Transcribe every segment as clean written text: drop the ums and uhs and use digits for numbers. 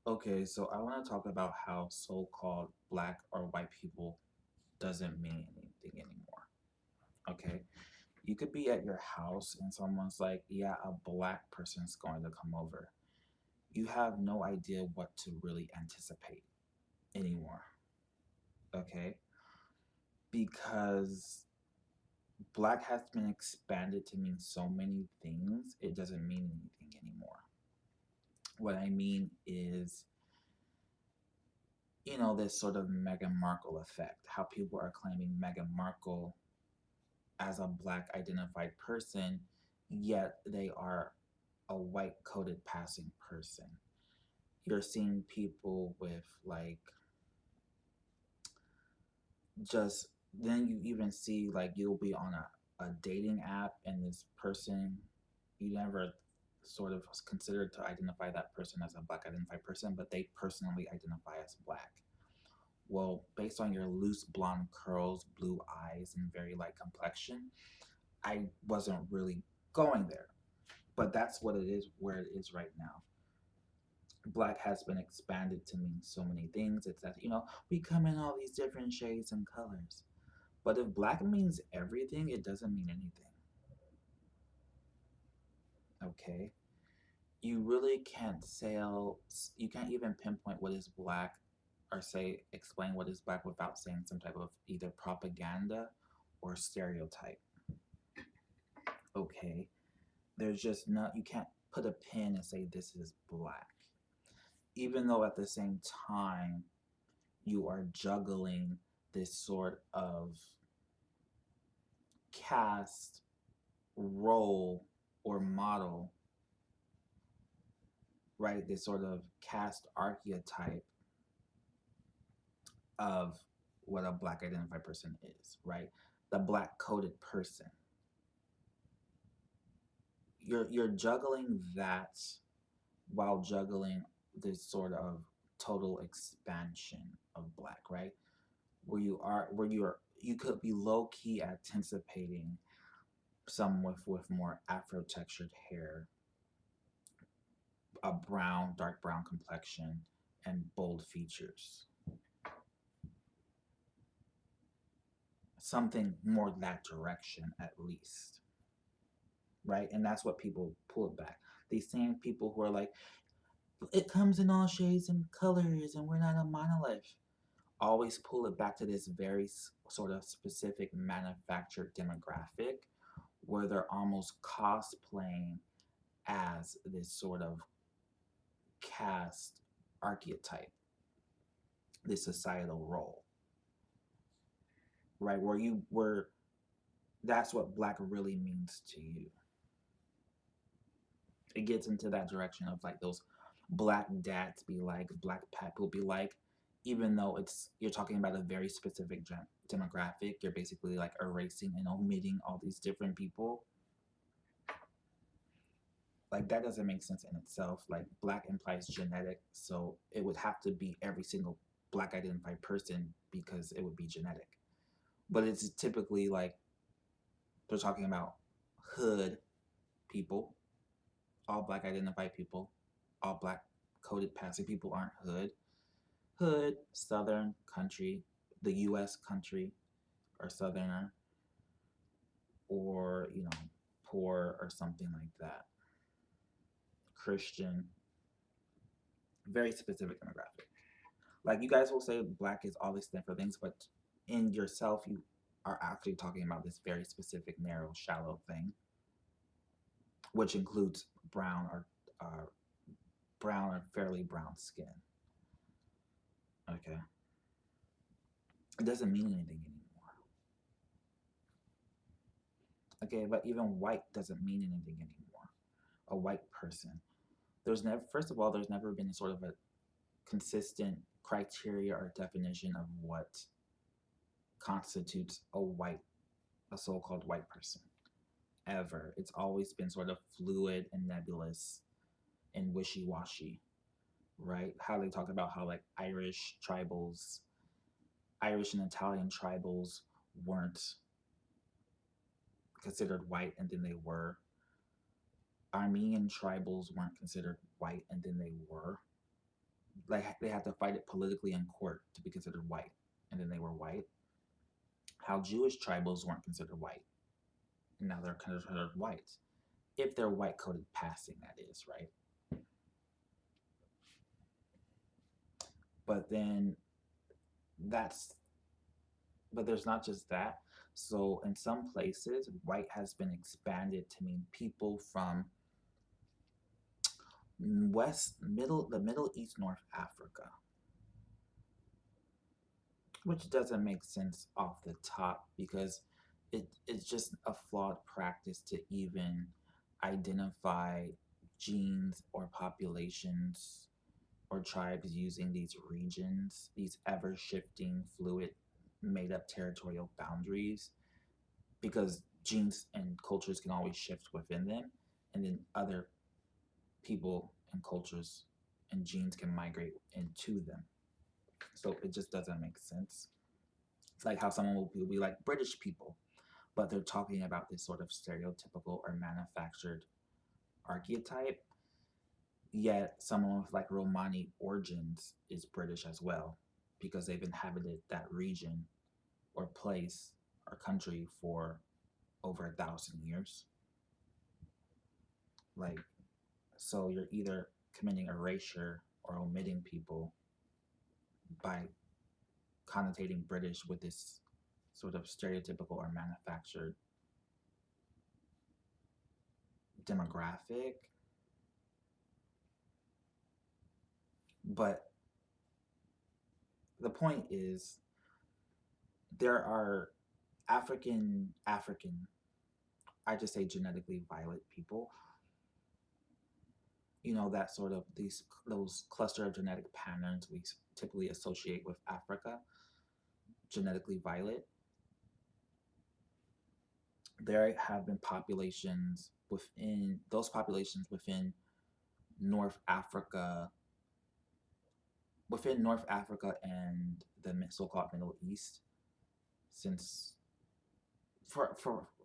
Okay, so I want to talk about how so-called black or white people doesn't mean anything anymore. Okay, you could be at your house and someone's like, "Yeah, a black person's going to come over." You have no idea what to really anticipate anymore. Okay, because black has been expanded to mean so many things, it doesn't mean anything anymore. What I mean is, this sort of Meghan Markle effect, how people are claiming Meghan Markle as a black identified person, yet they are a white coded passing person. You're seeing people with like just then you even see like you'll be on a dating app and this person you never sort of considered to identify that person as a black identified person, but they personally identify as black. Well, based on your loose blonde curls, blue eyes, and very light complexion, I wasn't really going there. But that's what it is, where it is right now. Black has been expanded to mean so many things. It's that, we come in all these different shades and colors. But if black means everything, it doesn't mean anything. Okay? You really can't you can't even pinpoint what is black or say, explain what is black without saying some type of either propaganda or stereotype. Okay? There's just not, you can't put a pin and say this is black. Even though at the same time, you are juggling this sort of cast role or model, right? This sort of cast archetype of what a black identified person is, right? The black coded person. You're juggling that while juggling this sort of total expansion of black, right? You could be low key anticipating some with more afro textured hair, a brown, dark brown complexion, and bold features. Something more that direction at least, right? And that's what people pull it back. These same people who are like, it comes in all shades and colors, and we're not a monolith. Always pull it back to this very sort of specific manufactured demographic where they're almost cosplaying as this sort of cast archetype, this societal role, right? Where that's what black really means to you. It gets into that direction of like those black dads be like, black people be like, even though it's you're talking about a very specific demographic, you're basically like erasing and omitting all these different people. Like that doesn't make sense in itself. Like black implies genetic, so it would have to be every single black identified person because it would be genetic. But it's typically like they're talking about hood people, all black identified people, all black coded passing people aren't hood. Hood, southern country, the US country or southerner, or, poor or something like that. Christian, very specific demographic. Like you guys will say black is all these different things, but in yourself, you are actually talking about this very specific, narrow, shallow thing, which includes uh, brown or fairly brown skin. Okay, it doesn't mean anything anymore. Okay, but even white doesn't mean anything anymore. A white person. There's never, first of all, there's never been sort of a consistent criteria or definition of what constitutes a so-called white person ever. It's always been sort of fluid and nebulous and wishy-washy, right? How they talk about how like Irish and Italian tribals weren't considered white and then they were. Armenian tribals weren't considered white and then they were. like they had to fight it politically in court to be considered white, and then they were white. How Jewish tribals weren't considered white, and now they're considered white if they're white coded passing, that is, right? But then that's but there's not just that. So in some places, white has been expanded to mean people from the Middle East, North Africa, which doesn't make sense off the top because it's just a flawed practice to even identify genes or populations or tribes using these regions, these ever shifting, fluid, made up territorial boundaries, because genes and cultures can always shift within them, and then other people and cultures and genes can migrate into them. So it just doesn't make sense. It's like how someone will be like British people, but they're talking about this sort of stereotypical or manufactured archetype, yet someone with like Romani origins is British as well because they've inhabited that region or place or country for over 1,000 years. Like, so you're either committing erasure or omitting people by connotating British with this sort of stereotypical or manufactured demographic. But the point is, there are African, I just say genetically violet people, that sort of those cluster of genetic patterns we typically associate with Africa, genetically violet. There have been populations North Africa, within North Africa and the so-called Middle East since for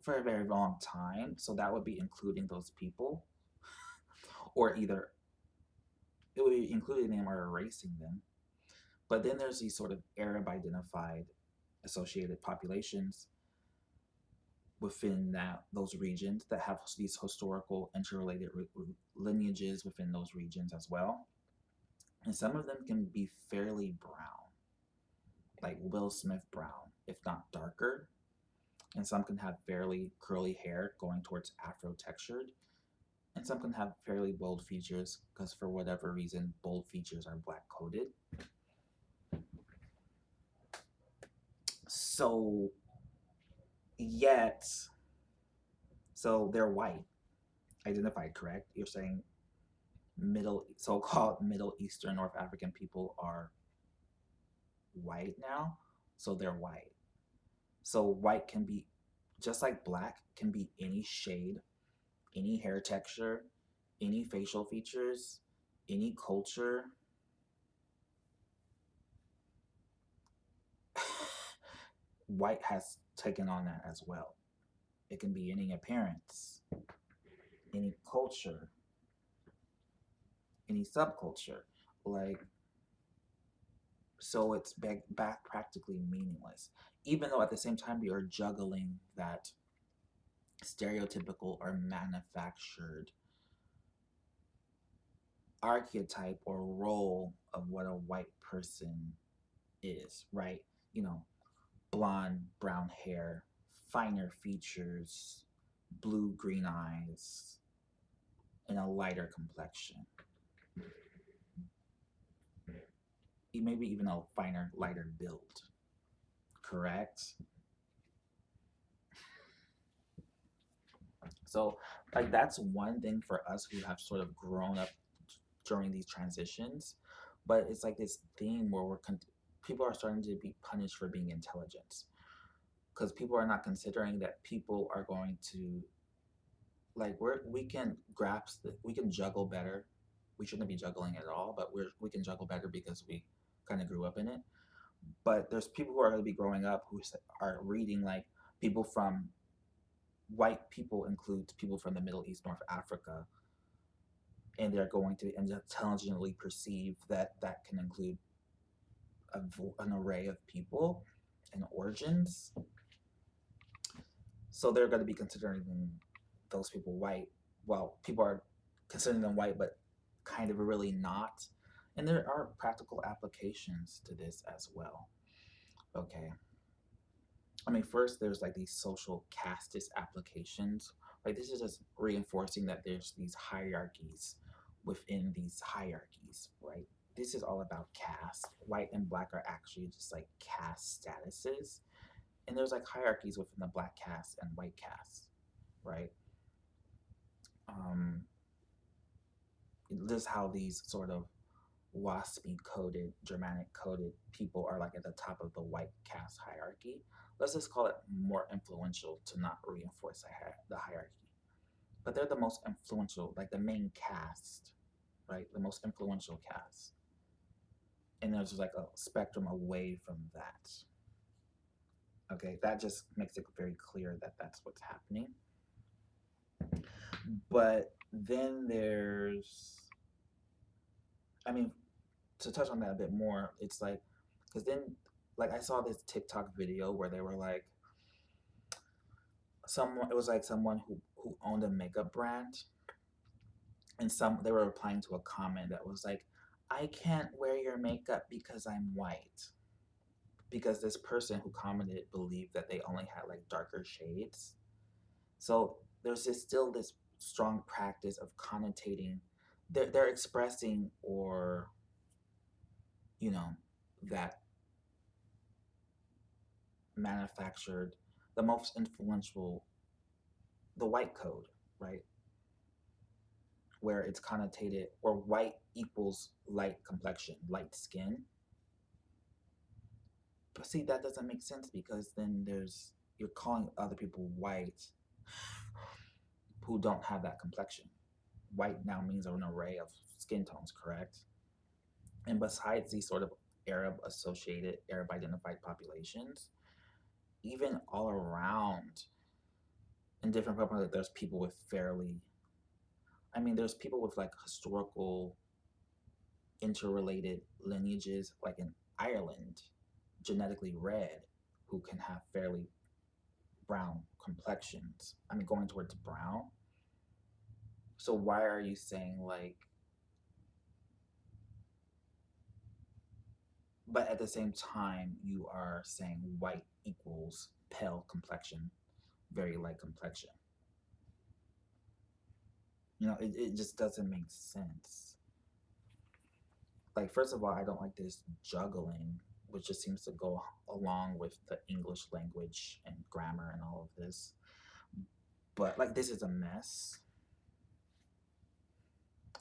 a very long time. So that would be including those people, or either it would be including them or erasing them. But then there's these sort of Arab identified associated populations within those regions that have these historical interrelated lineages within those regions as well. And some of them can be fairly brown, like Will Smith brown, if not darker. And some can have fairly curly hair going towards afro textured. And some can have fairly bold features because, for whatever reason, bold features are black coded. So, yet, so they're white, identified, correct? You're saying so-called Middle Eastern North African people are white now, so they're white. So white can be just like black can be any shade, any hair texture, any facial features, any culture. White has taken on that as well. It can be any appearance, any culture, any subculture. Like, so it's back practically meaningless. Even though at the same time we are juggling that stereotypical or manufactured archetype or role of what a white person is, right? You know, blonde, brown hair, finer features, blue green eyes, and a lighter complexion. Maybe even a finer, lighter build. Correct? So, like, that's one thing for us who have sort of grown up during these transitions. But it's like this theme where people are starting to be punished for being intelligent because people are not considering that people are going to like we can we can juggle better. We shouldn't be juggling at all, but we can juggle better because we kind of grew up in it. But there's people who are going to be growing up who are reading like people from white people include people from the Middle East, North Africa, and they're going to intelligently perceive that that can include an array of people and origins. So they're going to be considering those people white. Well, people are considering them white, but kind of really not. And there are practical applications to this as well. Okay. I mean, first, there's like these social casteist applications. Like, this is just reinforcing that there's these hierarchies within these hierarchies, right? This is all about caste. White and black are actually just like caste statuses. And there's like hierarchies within the black caste and white caste, right? Um, this is how these sort of waspy coded, Germanic coded people are like at the top of the white caste hierarchy. Let's just call it more influential to not reinforce the hierarchy. But they're the most influential, like the main caste, right? The most influential caste. And there's like a spectrum away from that. Okay, that just makes it very clear that that's what's happening. But then there's, I mean, to touch on that a bit more, it's like, because then, like, I saw this TikTok video where they were like, it was like someone who owned a makeup brand, and they were replying to a comment that was like, I can't wear your makeup because I'm white. Because this person who commented believed that they only had like darker shades. So there's still this strong practice of connotating, they're expressing, or, you know, that manufactured the most influential, the white code, right? Where it's connotated, or white equals light complexion, light skin. But see, that doesn't make sense, because then you're calling other people white who don't have that complexion. White now means an array of skin tones, correct? And besides these sort of Arab associated, Arab identified populations, even all around in different populations, there's people with there's people with like historical interrelated lineages, like in Ireland, genetically red, who can have fairly brown complexions. I mean, going towards brown. So why are you saying like, but at the same time, you are saying white equals pale complexion, very light complexion? It just doesn't make sense. Like, first of all, I don't like this juggling, which just seems to go along with the English language and grammar and all of this. But like, this is a mess.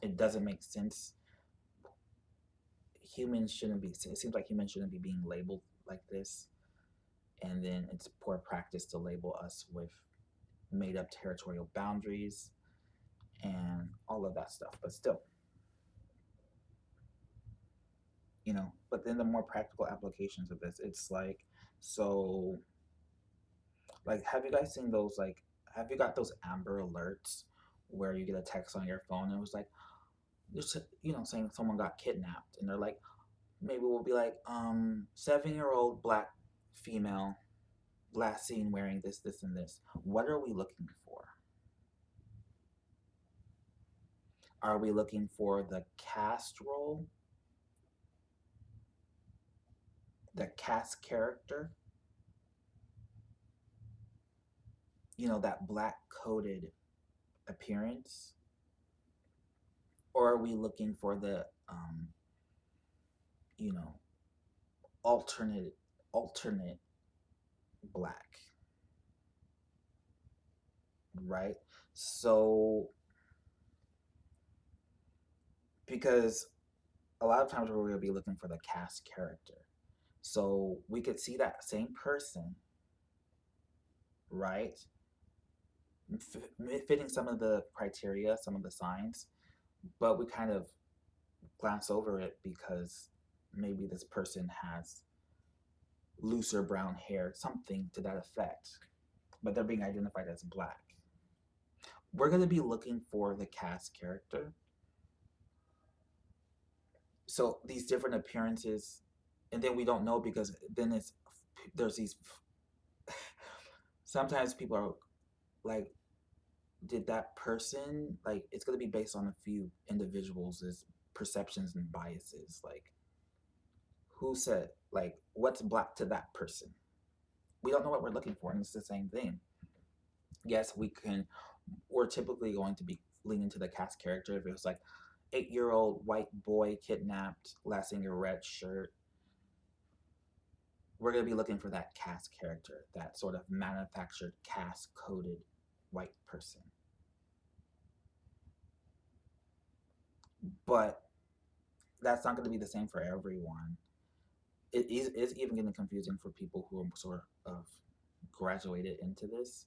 It doesn't make sense. Humans shouldn't be. It seems like humans shouldn't be being labeled like this, and then it's poor practice to label us with made up territorial boundaries and all of that stuff. But still, But then the more practical applications of this, it's like, so, like, have you guys seen those, like, have you got those Amber Alerts where you get a text on your phone and it was like, just, saying someone got kidnapped, and they're like, maybe we'll be like, 7-year-old black female last seen wearing this, this, and this. What are we looking for? Are we looking for the cast role, the cast character? That black coded appearance? Or are we looking for the, you know, alternate black, right? So, because a lot of times we're going to be looking for the cast character. So we could see that same person, right? Fitting some of the criteria, some of the signs, but we kind of glance over it because maybe this person has looser brown hair, something to that effect, but they're being identified as black. We're going to be looking for the cast character, So these different appearances, and then we don't know because then there's these. Sometimes people are like, did that person, like, it's going to be based on a few individuals' perceptions and biases. Like, who said, like, what's black to that person? We don't know what we're looking for, and it's the same thing. Yes, we're typically going to be leaning to the cast character. If it's like 8-year-old white boy kidnapped, last in your red shirt, we're going to be looking for that cast character, that sort of manufactured, cast coded white person. But that's not going to be the same for everyone. It's even getting confusing for people who are sort of graduated into this,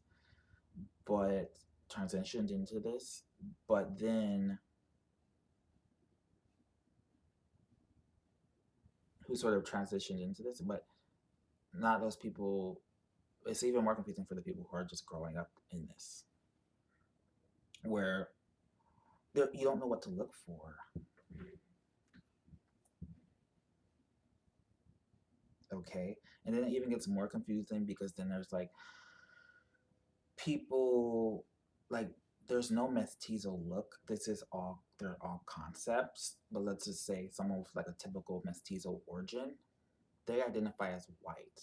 but transitioned into this, but then who sort of transitioned into this, but not those people. It's even more confusing for the people who are just growing up in this, where you don't know what to look for. Okay, and then it even gets more confusing because then there's like people like there's no mestizo look. This is all they're all concepts. But let's just say someone with like a typical mestizo origin, they identify as white.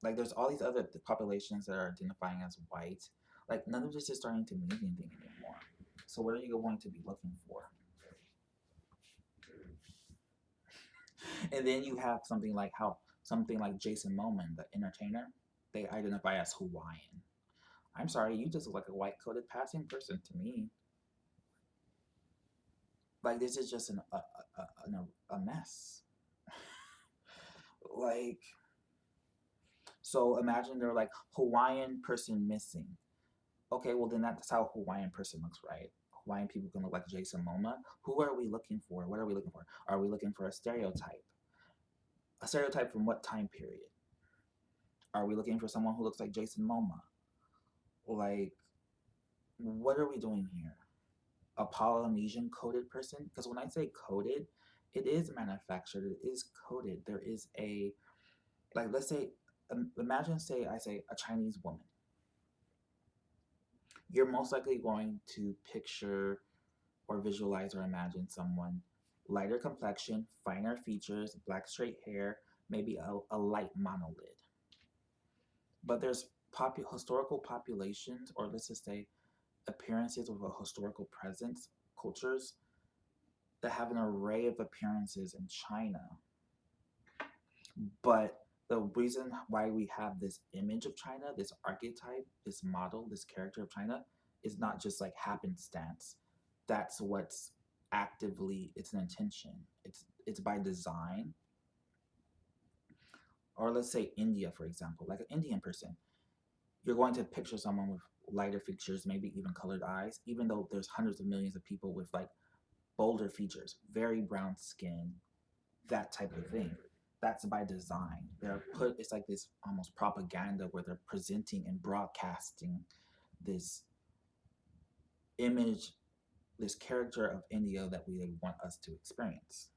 Like there's all these other populations that are identifying as white. Like none of this is starting to mean anything anymore. So what are you going to be looking for? And then you have something like Jason Momoa, the entertainer, they identify as Hawaiian. I'm sorry, you just look like a white coated passing person to me. Like this is just a mess. Like, so imagine they're like Hawaiian person missing. Okay, well then that's how Hawaiian person looks, right? Hawaiian people can look like Jason Momoa. Who are we looking for? What are we looking for? Are we looking for a stereotype? A stereotype from what time period? Are we looking for someone who looks like Jason Momoa? Like, what are we doing here? A Polynesian coded person? Because when I say coded, it is manufactured. It is coded. There is like, let's say, imagine, say, I say a Chinese woman. You're most likely going to picture or visualize or imagine someone lighter complexion, finer features, black straight hair, maybe a light monolid. But there's historical populations, or let's just say appearances with a historical presence, cultures that have an array of appearances in China. But the reason why we have this image of China, this archetype, this model, this character of China, is not just like happenstance. That's what's actively, it's an intention. It's by design. Or let's say India, for example, like an Indian person. You're going to picture someone with lighter features, maybe even colored eyes, even though there's hundreds of millions of people with like bolder features, very brown skin, that type of thing. That's by design. It's like this almost propaganda where they're presenting and broadcasting this image, this character of India that we want us to experience.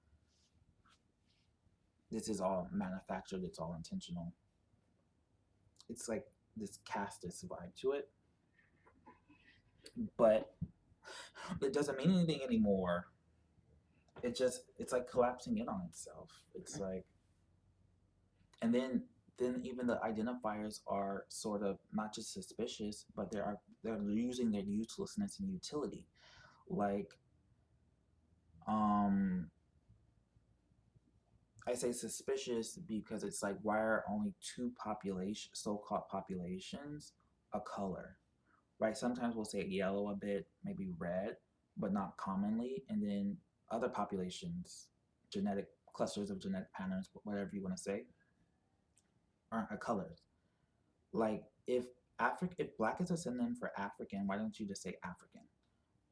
This is all manufactured, it's all intentional. It's like this casteist vibe to it. But it doesn't mean anything anymore. It's like collapsing in on itself. It's like, and then even the identifiers are sort of not just suspicious, but they're using their uselessness and utility. Like, um, I say suspicious because it's like, why are only two so-called populations a color, right? Sometimes we'll say yellow a bit, maybe red, but not commonly. And then other populations, genetic clusters of genetic patterns, whatever you want to say, aren't a color. Like if black is a synonym for African, why don't you just say African?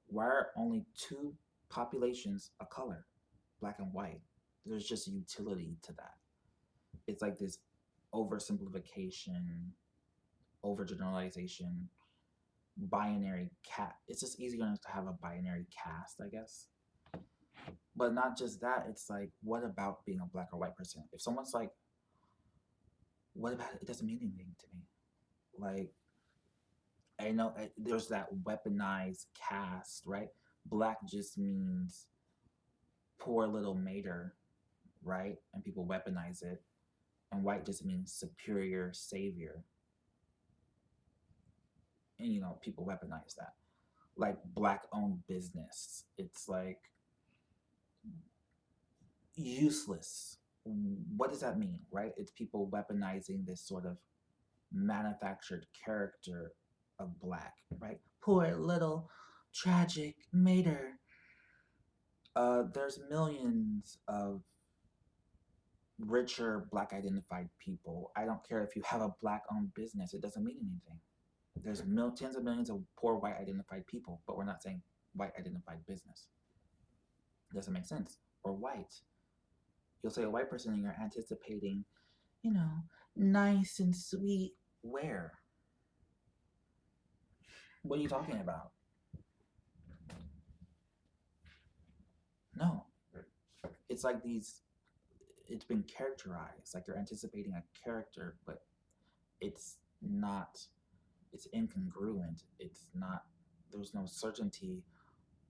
Why are only two populations a color, black and white? There's just utility to that. It's like this oversimplification, overgeneralization, binary cat. It's just easier to have a binary cast, I guess. But not just that, it's like, what about being a black or white person? If someone's like, what about it? It doesn't mean anything to me. Like, I know there's that weaponized caste, right? Black just means poor little mater, right? And people weaponize it. And white just means superior savior. And, people weaponize that. Like black owned business. It's like useless. What does that mean, right? It's people weaponizing this sort of manufactured character of black, right? Poor little tragic mater. There's millions of richer black identified people. I don't care if you have a black owned business, it doesn't mean anything. There's tens of millions of poor white identified people, but we're not saying white identified business. It doesn't make sense. Or white. You'll say a white person and you're anticipating, you know, nice and sweet. Where? What are you talking about? No. It's like it's been characterized. Like you're anticipating a character, but it's not, it's incongruent. It's not, there's no certainty,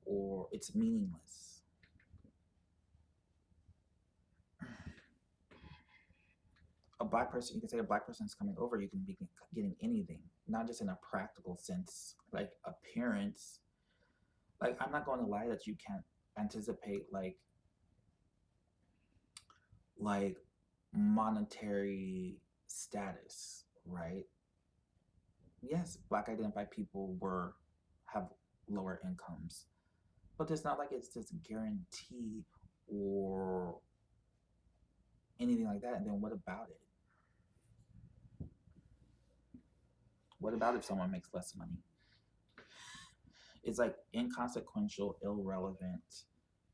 or it's meaningless. A black person, you can say a black person is coming over, you can be getting anything, not just in a practical sense, like appearance. Like, I'm not going to lie that you can't anticipate like monetary status, right? Yes, black identified people have lower incomes, but it's not like it's this guarantee or anything like that. And then what about it? What about if someone makes less money? It's like inconsequential, irrelevant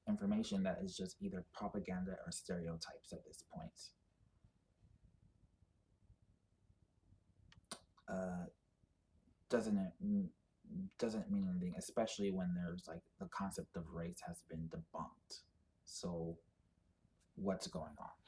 information that is just either propaganda or stereotypes at this point. Uh, doesn't it doesn't mean anything, especially when there's like the concept of race has been debunked. So what's going on?